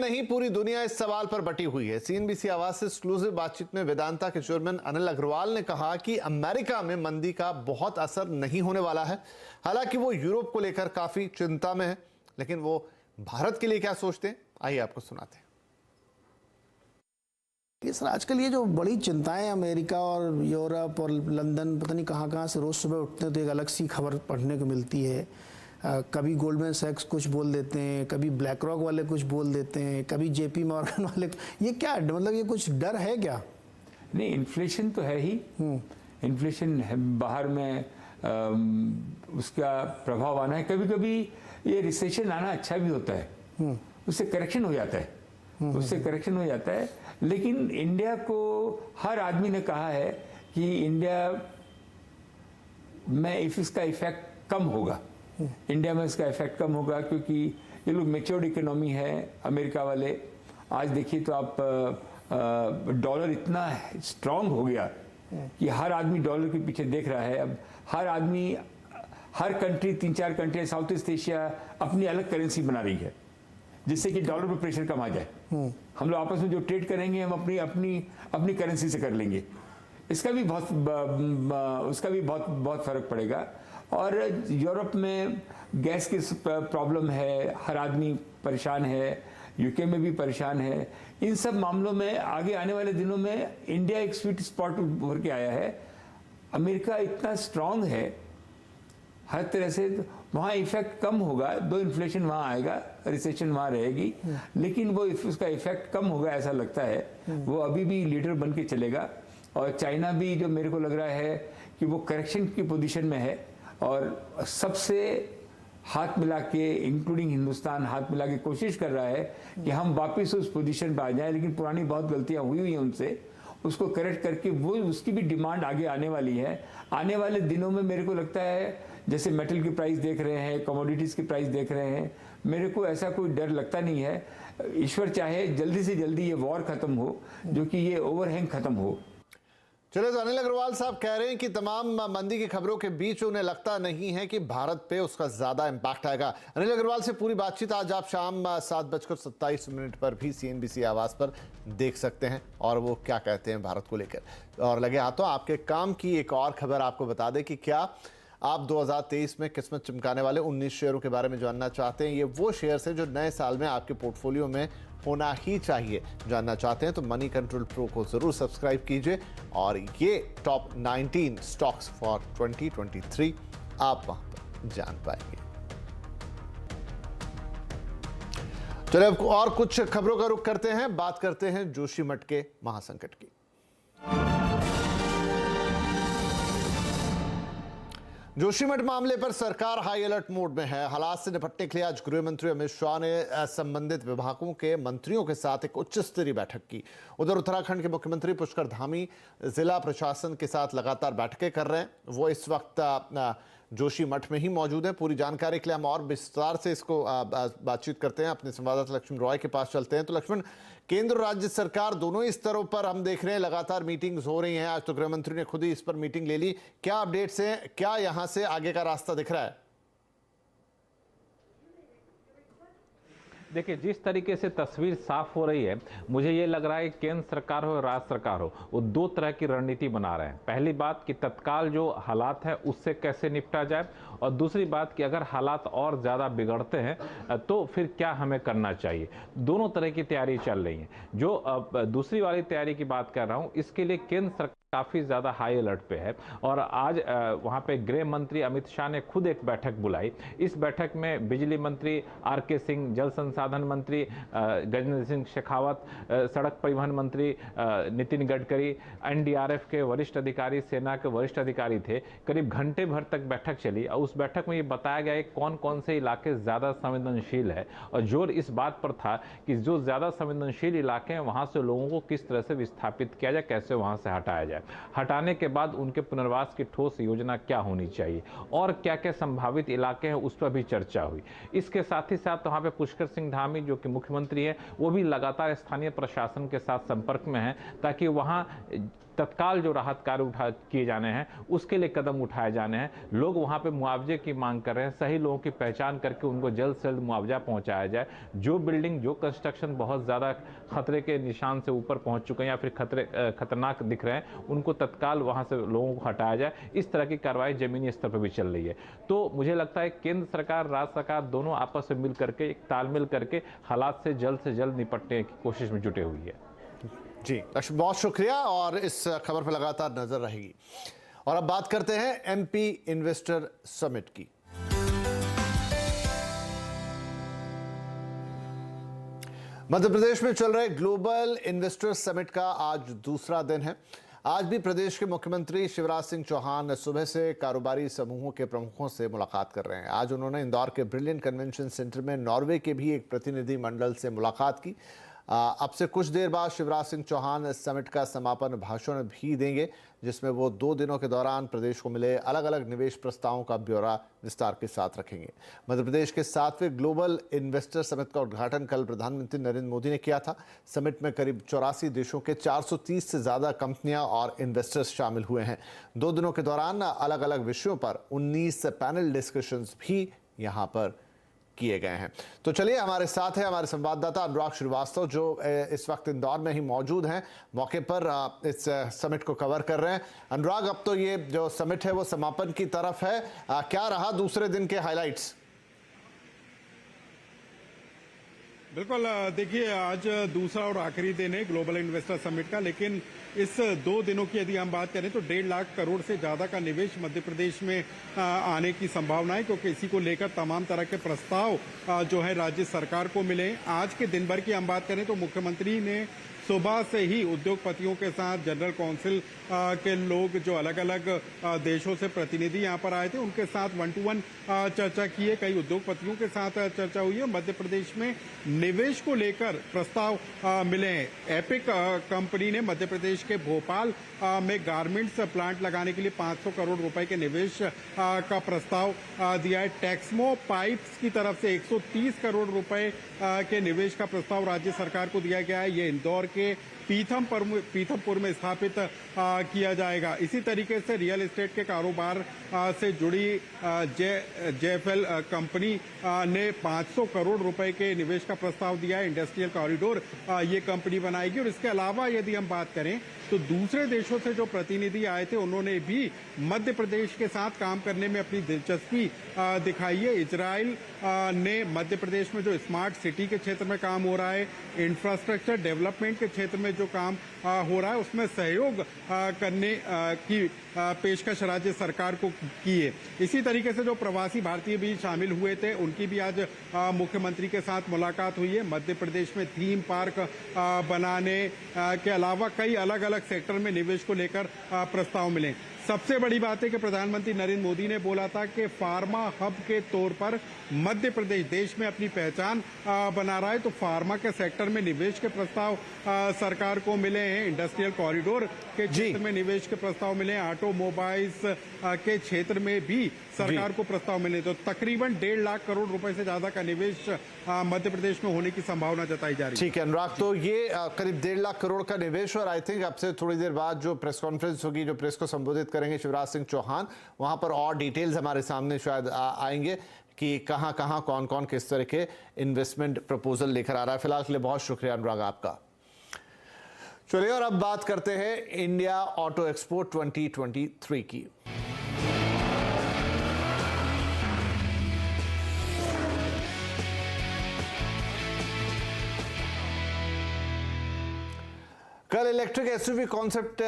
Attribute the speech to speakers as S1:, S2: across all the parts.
S1: नहीं, पूरी दुनिया इस सवाल पर बटी हुई है। सीएनबीसी आवाज से एक्सक्लूसिव बातचीत में वेदांता के चेयरमैन अनिल अग्रवाल ने कहा कि अमेरिका में मंदी का बहुत असर नहीं होने वाला है। हालांकि वो यूरोप को लेकर काफी चिंता में है, लेकिन वो भारत के लिए क्या सोचते हैं, आइए आपको सुनाते हैं।
S2: सर, आजकल ये जो बड़ी चिंताएं अमेरिका और यूरोप और लंदन, पता नहीं कहाँ से रोज सुबह उठते हैं तो एक अलग सी खबर पढ़ने को मिलती है। कभी गोल्डमैन सैक्स कुछ बोल देते हैं, कभी ब्लैक रॉक वाले कुछ बोल देते हैं, कभी जेपी मॉर्गन वाले। ये क्या है, मतलब ये कुछ डर है क्या?
S3: नहीं, इन्फ्लेशन तो है ही। इन्फ्लेशन है, बाहर में उसका प्रभाव आना है। कभी कभी ये रिसेशन आना अच्छा भी होता है, उससे करेक्शन हो जाता है, उससे करेक्शन हो जाता है। लेकिन इंडिया को हर आदमी ने कहा है कि इंडिया में इसका इफेक्ट कम होगा, इंडिया में इसका इफेक्ट कम होगा, क्योंकि ये लोग मैच्योर्ड इकोनॉमी है अमेरिका वाले। आज देखिए तो आप डॉलर इतना स्ट्रांग हो गया कि हर आदमी डॉलर के पीछे देख रहा है। अब हर आदमी, हर country, 3-4 country South East Asia अपनी अलग करेंसी बना रही है, जिससे कि डॉलर पर प्रेशर कम आ जाए। हम लोग आपस में जो ट्रेड करेंगे हम अपनी करेंसी से कर लेंगे। इसका भी बहुत फर्क पड़ेगा। और यूरोप में गैस की प्रॉब्लम है, हर आदमी परेशान है, यूके में भी परेशान है। इन सब मामलों में आगे आने वाले दिनों में इंडिया एक स्वीट स्पॉट उभर के आया है। अमेरिका इतना स्ट्रांग है हर तरह से, वहाँ इफेक्ट कम होगा। दो इन्फ्लेशन वहाँ आएगा, रिसेशन वहाँ रहेगी, लेकिन वो उसका इफेक्ट कम होगा ऐसा लगता है। वो अभी भी लीडर बन के चलेगा। और चाइना भी, जो मेरे को लग रहा है कि वो करेक्शन की पोजीशन में है और सबसे हाथ मिला के, इंक्लूडिंग हिंदुस्तान, हाथ मिला के कोशिश कर रहा है कि हम वापस उस पोजीशन पर आ जाएं। लेकिन पुरानी बहुत गलतियां हुई हैं उनसे, उसको करेक्ट करके वो उसकी भी डिमांड आगे आने वाली है। आने वाले दिनों में मेरे को लगता है, जैसे मेटल की प्राइस देख रहे हैं, कमोडिटीज़ की प्राइस देख रहे हैं, मेरे को ऐसा कोई डर लगता नहीं है। ईश्वर चाहे जल्दी से जल्दी ये वॉर खत्म हो, जो कि ये ओवरहैंग खत्म हो।
S1: चलो, तो अनिल अग्रवाल साहब कह रहे हैं कि तमाम मंदी की खबरों के बीच उन्हें लगता नहीं है कि भारत पे उसका ज्यादा इंपैक्ट आएगा। अनिल अग्रवाल से पूरी बातचीत आज आप शाम 7:27 पर भी सीएनबीसी आवाज पर देख सकते हैं, और वो क्या कहते हैं भारत को लेकर। और लगे हाथों आपके काम की एक और खबर आपको बता दें कि क्या आप 2023 में किस्मत चमकाने वाले 19 शेयरों के बारे में जानना चाहते हैं। ये वो शेयर्स हैं जो नए साल में आपके पोर्टफोलियो में होना ही चाहिए। जानना चाहते हैं तो मनी कंट्रोल प्रो को जरूर सब्सक्राइब कीजिए, और ये टॉप 19 स्टॉक्स फॉर 2023 आप वहां पर जान पाएंगे। चलिए, अब और कुछ खबरों का रुख करते हैं। बात करते हैं जोशीमठ के महासंकट की। जोशीमठ मामले पर सरकार हाई अलर्ट मोड में है। हालात से निपटने के लिए आज गृह मंत्री अमित शाह ने संबंधित विभागों के मंत्रियों के साथ एक उच्च स्तरीय बैठक की। उधर उत्तराखंड के मुख्यमंत्री पुष्कर धामी जिला प्रशासन के साथ लगातार बैठकें कर रहे हैं। वो इस वक्त जोशीमठ में ही मौजूद है। पूरी जानकारी के लिए हम और विस्तार से इसको बातचीत करते हैं। अपने संवाददाता लक्ष्मण रॉय के पास चलते हैं। तो लक्ष्मण, केंद्र और राज्य सरकार दोनों ही स्तरों पर हम देख रहे हैं लगातार मीटिंग्स हो रही हैं। आज तो गृह मंत्री ने खुद ही इस पर मीटिंग ले ली। क्या अपडेट्स हैं, क्या यहां से आगे का रास्ता दिख रहा है?
S4: देखिए, जिस तरीके से तस्वीर साफ हो रही है, मुझे ये लग रहा है कि केंद्र सरकार हो, राज्य सरकार हो, वो दो तरह की रणनीति बना रहे हैं। पहली बात कि तत्काल जो हालात है उससे कैसे निपटा जाए, और दूसरी बात कि अगर हालात और ज़्यादा बिगड़ते हैं तो फिर क्या हमें करना चाहिए। दोनों तरह की तैयारी चल रही है। जो दूसरी वाली तैयारी की बात कर रहा हूँ, इसके लिए केंद्र सरकार काफ़ी ज़्यादा हाई अलर्ट पे है। और आज वहाँ पे गृह मंत्री अमित शाह ने खुद एक बैठक बुलाई। इस बैठक में बिजली मंत्री आर.के. सिंह, जल संसाधन मंत्री गजेंद्र सिंह शेखावत, सड़क परिवहन मंत्री नितिन गडकरी, एनडीआरएफ के वरिष्ठ अधिकारी, सेना के वरिष्ठ अधिकारी थे। करीब घंटे भर तक बैठक चली और उस बैठक में ये बताया गया कि कौन कौन से इलाके ज़्यादा संवेदनशील है, और जोर इस बात पर था कि जो ज़्यादा संवेदनशील इलाके हैं वहाँ से लोगों को किस तरह से विस्थापित किया जाए, कैसे वहाँ से हटाया जाए। हटाने के बाद उनके पुनर्वास की ठोस योजना क्या होनी चाहिए, और क्या क्या संभावित इलाके हैं उस पर भी चर्चा हुई। इसके साथ ही साथ वहाँ पे पुष्कर सिंह धामी जो कि मुख्यमंत्री है, वो भी लगातार स्थानीय प्रशासन के साथ संपर्क में हैं, ताकि वहाँ तत्काल जो राहत कार्य किए जाने हैं उसके लिए कदम उठाए जाने हैं। लोग वहाँ पे मुआवजे मुआवजे की मांग कर रहे हैं, सही लोगों की पहचान करके उनको जल्द से जल्द मुआवजा पहुंचाया जाए। जो बिल्डिंग, जो कंस्ट्रक्शन बहुत ज़्यादा खतरे के निशान से ऊपर पहुंच चुके हैं या फिर खतरनाक दिख रहे हैं, उनको तत्काल वहां से लोगों को हटाया जाए। इस तरह की कार्रवाई जमीनी स्तर पर भी चल रही है। तो मुझे लगता है केंद्र सरकार, राज्य सरकार दोनों आपस में मिल करके, एक तालमेल करके हालात से जल्द निपटने की कोशिश में जुटे हुई है।
S1: जी लक्ष्मण, बहुत शुक्रिया, और इस खबर पर लगातार नजर रहेगी। और अब बात करते हैं एमपी इन्वेस्टर समिट की। मध्य प्रदेश में चल रहे ग्लोबल इन्वेस्टर समिट का आज दूसरा दिन है। आज भी प्रदेश के मुख्यमंत्री शिवराज सिंह चौहान सुबह से कारोबारी समूहों के प्रमुखों से मुलाकात कर रहे हैं। आज उन्होंने इंदौर के ब्रिलियंट कन्वेंशन सेंटर में नॉर्वे के भी एक प्रतिनिधि मंडल से मुलाकात की। अब से कुछ देर बाद शिवराज सिंह चौहान समिट का समापन भाषण भी देंगे, जिसमें वो 2 दिनों के दौरान प्रदेश को मिले अलग अलग निवेश प्रस्तावों का ब्यौरा विस्तार के साथ रखेंगे। मध्य प्रदेश के 7वें ग्लोबल इन्वेस्टर समिट का उद्घाटन कल प्रधानमंत्री नरेंद्र मोदी ने किया था। समिट में करीब 84 देशों के 430 से ज़्यादा कंपनियां और इन्वेस्टर्स शामिल हुए हैं। 2 दिनों के दौरान अलग अलग विषयों पर 19 पैनल डिस्कशंस भी यहाँ पर किए गए हैं। तो चलिए, हमारे साथ है हमारे संवाददाता अनुराग श्रीवास्तव, जो इस वक्त इंदौर में ही मौजूद हैं, मौके पर इस समिट को कवर कर रहे हैं। अनुराग, अब तो ये जो समिट है वो समापन की तरफ है, क्या रहा दूसरे दिन के हाइलाइट्स?
S5: बिल्कुल, देखिए आज दूसरा और आखिरी दिन है ग्लोबल इन्वेस्टर समिट का, लेकिन इस 2 दिनों की यदि हम बात करें तो 1.5 लाख करोड़ से ज्यादा का निवेश मध्य प्रदेश में आने की संभावना है, क्योंकि इसी को लेकर तमाम तरह के प्रस्ताव जो है राज्य सरकार को मिले। आज के दिन भर की हम बात करें तो मुख्यमंत्री ने सुबह से ही उद्योगपतियों के साथ, जनरल काउंसिल के लोग जो अलग अलग देशों से प्रतिनिधि यहाँ पर आए थे, उनके साथ 1-to-1 चर्चा की है। कई उद्योगपतियों के साथ चर्चा हुई है। मध्य प्रदेश में निवेश को लेकर प्रस्ताव मिले हैं। एपिक कंपनी ने मध्य प्रदेश के भोपाल में गारमेंट्स प्लांट लगाने के लिए 500 करोड़ रुपए के निवेश का प्रस्ताव दिया है। टेक्समो पाइप्स की तरफ से 130 करोड़ रुपए के निवेश का प्रस्ताव राज्य सरकार को दिया गया है। ये इंदौर के पीथमपुर में स्थापित किया जाएगा। इसी तरीके से रियल एस्टेट के कारोबार से जुड़ी जेएफएल कंपनी ने 500 करोड़ रुपए के निवेश का प्रस्ताव दिया है। इंडस्ट्रियल कॉरिडोर ये कंपनी बनाएगी। और इसके अलावा यदि हम बात करें तो दूसरे देशों से जो प्रतिनिधि आए थे, उन्होंने भी मध्य प्रदेश के साथ काम करने में अपनी दिलचस्पी दिखाई है। इजराइल ने मध्य प्रदेश में जो स्मार्ट सिटी के क्षेत्र में काम हो रहा है, इंफ्रास्ट्रक्चर डेवलपमेंट के क्षेत्र में जो काम हो रहा है, उसमें सहयोग करने की पेशकश राज्य सरकार को की है। इसी तरीके से जो प्रवासी भारतीय भी शामिल हुए थे, उनकी भी आज मुख्यमंत्री के साथ मुलाकात हुई है। मध्य प्रदेश में थीम पार्क बनाने के अलावा कई अलग अलग सेक्टर में निवेश को लेकर प्रस्ताव मिले। सबसे बड़ी बात है कि प्रधानमंत्री नरेंद्र मोदी ने बोला था कि फार्मा हब के तौर पर मध्य प्रदेश देश में अपनी पहचान बना रहा है। तो फार्मा के सेक्टर में निवेश के प्रस्ताव सरकार को मिले हैं। इंडस्ट्रियल कॉरिडोर के क्षेत्र में निवेश के प्रस्ताव मिले हैं। ऑटोमोबाइल्स के क्षेत्र में भी सरकार को प्रस्ताव मिले। तो तकरीबन 1.5 लाख करोड़ रुपए से ज्यादा का निवेश मध्य प्रदेश में होने की संभावना जताई जा रही है।
S1: ठीक है अनुराग, तो ये करीब 1.5 लाख करोड़ का निवेश, और आई थिंक अब से थोड़ी देर बाद जो प्रेस कॉन्फ्रेंस होगी, जो प्रेस को संबोधित करेंगे शिवराज सिंह चौहान, वहां पर और डिटेल्स हमारे सामने शायद आएंगे कि कहां कहां कौन कौन किस तरह के इन्वेस्टमेंट प्रपोजल लेकर आ रहा है। फिलहाल के लिए बहुत शुक्रिया अनुराग आपका। चलिए, और अब बात करते हैं इंडिया ऑटो एक्सपो 2023 की। कल इलेक्ट्रिक एसयूवी कॉन्सेप्ट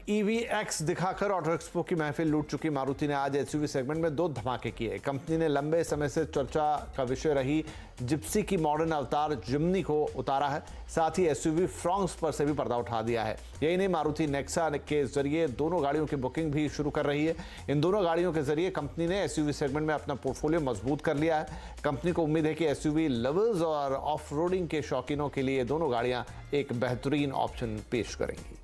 S1: EVX दिखाकर ऑटो एक्सपो की महफिल लूट चुकी मारुति ने आज एसयूवी सेगमेंट में 2 धमाके किए। कंपनी ने लंबे समय से चर्चा का विषय रही जिप्सी की मॉडर्न अवतार जिम्नी को उतारा है। साथ ही एसयूवी फ्रॉन्क्स पर से भी पर्दा उठा दिया है। यही नहीं, मारुति नेक्सा के जरिए दोनों गाड़ियों की बुकिंग भी शुरू कर रही है। इन दोनों गाड़ियों के जरिए कंपनी ने एसयूवी सेगमेंट में अपना पोर्टफोलियो मजबूत कर लिया है। कंपनी को उम्मीद है कि एसयूवी लवर्स और ऑफ रोडिंग के शौकीनों के लिए दोनों गाड़ियां एक बेहतरीन ऑप्शन पेश करेंगी।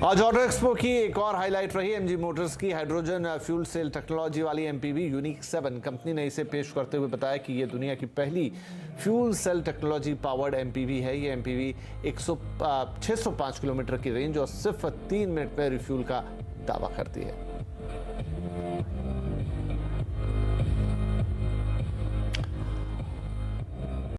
S1: आज ऑटो एक्सपो की एक और हाईलाइट रही एमजी मोटर्स की हाइड्रोजन फ्यूल सेल टेक्नोलॉजी वाली एमपीवी यूनिक 7। कंपनी ने इसे पेश करते हुए बताया कि ये दुनिया की पहली fuel cell technology powered MPV है। ये एमपीवी 605 किलोमीटर की रेंज और सिर्फ 3 मिनट में रिफ्यूल का दावा करती है।